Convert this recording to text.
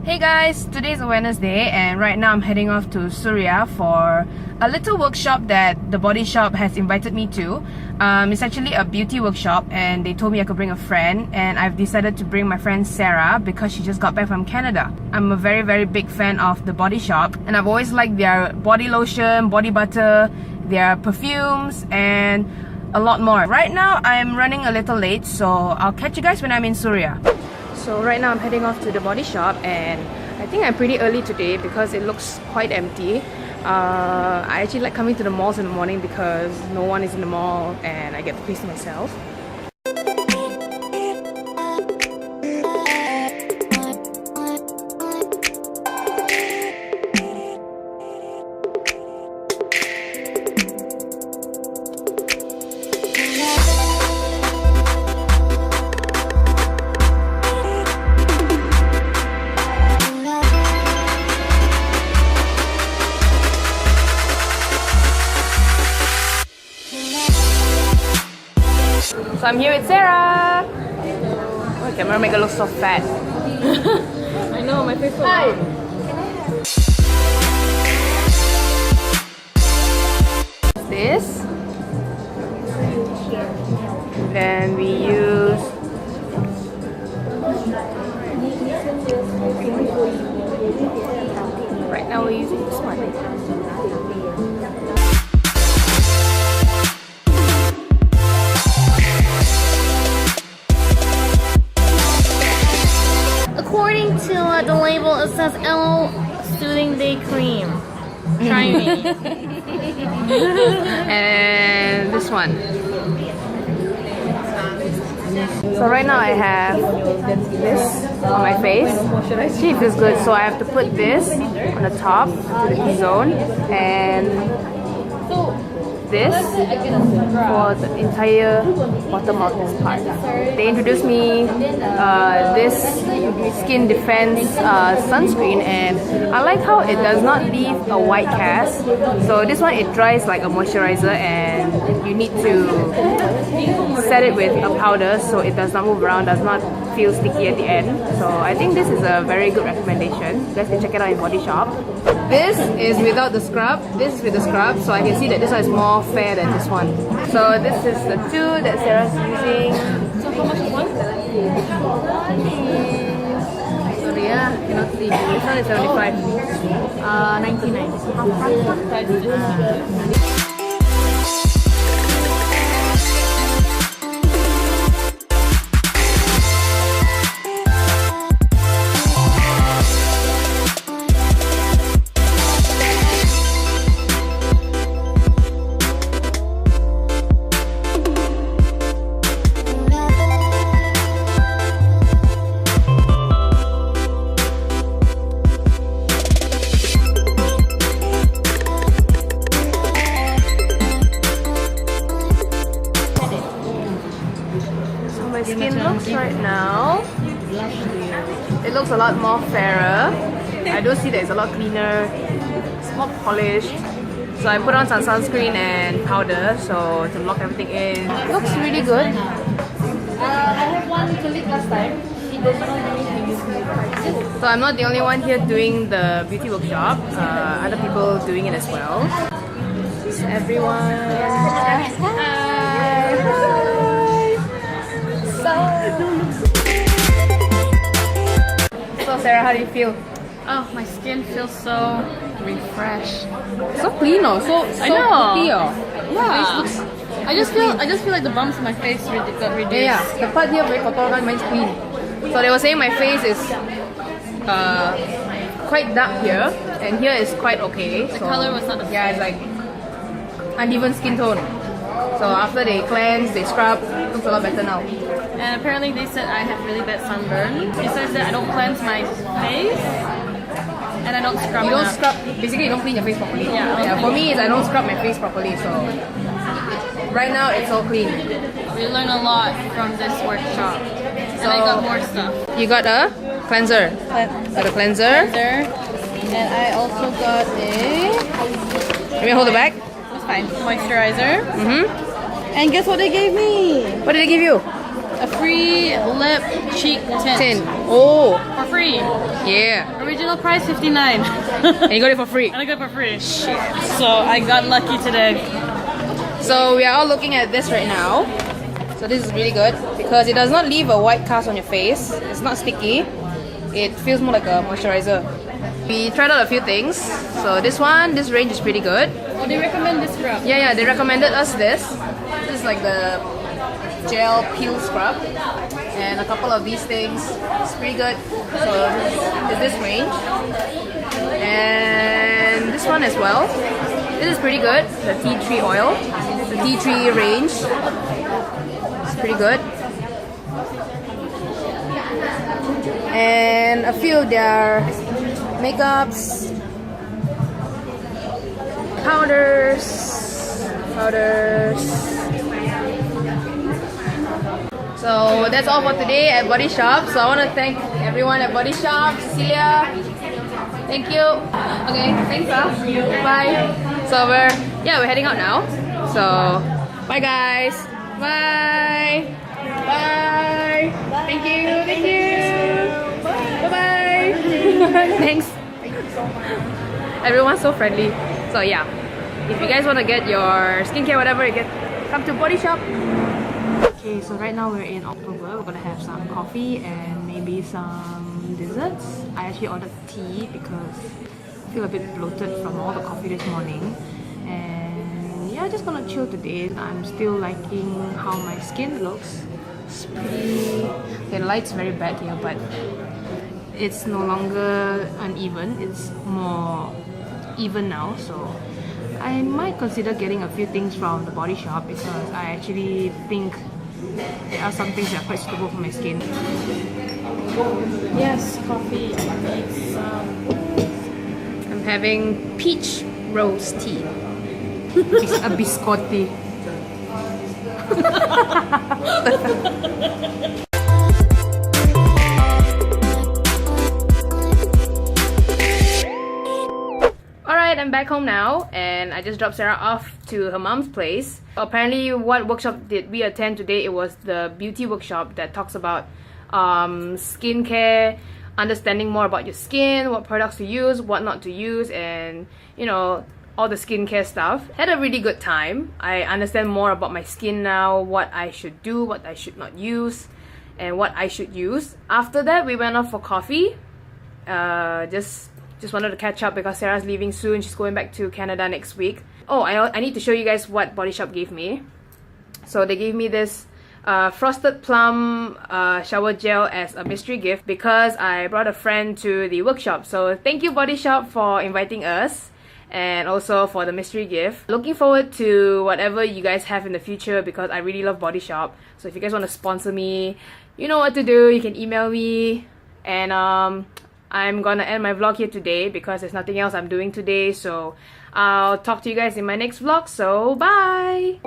Hey guys, today's a Wednesday and right now I'm heading off to Suria for a little workshop that the body shop has invited me to. It's actually a beauty workshop and they told me I could bring a friend, and I've decided to bring my friend Sara because she just got back from Canada. I'm a very big fan of the body shop and I've always liked their body lotion, body butter, their perfumes and a lot more. Right now I'm running a little late, so I'll catch you guys when I'm in Suria. So right now I'm heading off to the body shop and I think I'm pretty early today because it looks quite empty. I actually like coming to the malls in the morning because no one is in the mall and I get to please myself. So I'm here with Sara. Oh, the camera make her look so fat. I know, my face so Hi. This. Then we use right now we're using this one. According to the label, it says L Soothing Day Cream. Try me. And this one. So right now I have this on my face. See if it's good. So I have to put this on the top to the T-zone and this for the entire bottom of this part. They introduced me this skin defense sunscreen and I like how it does not leave a white cast. So this one, it dries like a moisturizer and you need to set it with a powder so it does not move around, does not feel sticky at the end. So I think this is a very good recommendation. You guys can check it out in Body Shop. This is without the scrub, this is with the scrub, so I can see that this one is more fair than this one. So this is the two that Sara's using. So how much is one? Sorry, cannot see. This one is 75. 99. My skin looks right now, it looks a lot more fairer. I do see that it's a lot cleaner, it's more polished. So I put on some sunscreen and powder so to lock everything in. It looks really good. I have one colleague last time. She doesn't know anything. So I'm not the only one here doing the beauty workshop. Other people doing it as well. This is everyone. So Sara, how do you feel? Oh, my skin feels so refreshed. So clean, oh, so I know. pretty, oh. Yeah. I just feel like the bumps on my face got reduced. Yeah, the part here very kotor, mine's clean. So they were saying my face is quite dark here, and here is quite okay. The color was not the yeah, it's like uneven skin tone. So after they cleanse, they scrub, it looks a lot better now. And apparently they said I have really bad sunburn. Besides that, I don't cleanse my face and I don't scrub. You don't enough. scrub, basically you don't clean your face properly. Yeah. For me, I don't scrub my face properly, so right now it's all clean. We learned a lot from this workshop. And I got more stuff. You got a cleanser. Got a cleanser. And I also got a... Can we hold it back? It's fine. Moisturizer. Mm-hmm. And guess what they gave me? What did they give you? a free lip cheek tint. Oh, For free. yeah. Original price 59. And you got it for free. And I got it for free. Shit. So I got lucky today. So we are all looking at this right now. So this is really good because it does not leave a white cast on your face. It's not sticky. It feels more like a moisturizer. We tried out a few things. So this range is pretty good. Oh, they recommend this scrub. Yeah, they recommended us this. This is like the gel peel scrub. And a couple of these things. It's pretty good. So this range. And this one as well. This is pretty good. The tea tree oil. The tea tree range. It's pretty good. And a few of their makeups, powders. So that's all for today at Body Shop. So I want to thank everyone at Body Shop. Cecilia, thank you. Okay, thanks. Bye. So we're heading out now. So bye guys. Bye. Bye. Thank you. Bye bye. Thanks. Everyone's so friendly. So yeah, if you guys want to get your skincare, whatever, come to Body Shop. Okay, so right now we're in October. We're gonna have some coffee and maybe some desserts. I actually ordered tea because I feel a bit bloated from all the coffee this morning. And yeah, just gonna chill today. I'm still liking how my skin looks. It's pretty... The light's very bad here, but it's no longer uneven. It's more even now, so I might consider getting a few things from the Body Shop because I actually think there are some things that are quite suitable for my skin. Yes, coffee. I'm having peach rose tea. A biscotti. Alright, I'm back home now and I just dropped Sarah off to her mom's place. Apparently, what workshop did we attend today? It was the beauty workshop that talks about skincare, understanding more about your skin, what products to use, what not to use, and you know, all the skincare stuff. Had a really good time. I understand more about my skin now, what I should do, what I should not use, and what I should use. After that, we went off for coffee. Just wanted to catch up because Sarah's leaving soon. She's going back to Canada next week. Oh, I need to show you guys what Body Shop gave me. So they gave me this frosted plum shower gel as a mystery gift because I brought a friend to the workshop. So thank you Body Shop for inviting us and also for the mystery gift. Looking forward to whatever you guys have in the future because I really love Body Shop. So if you guys want to sponsor me, you know what to do. You can email me. And I'm gonna end my vlog here today because there's nothing else I'm doing today. So I'll talk to you guys in my next vlog. So bye!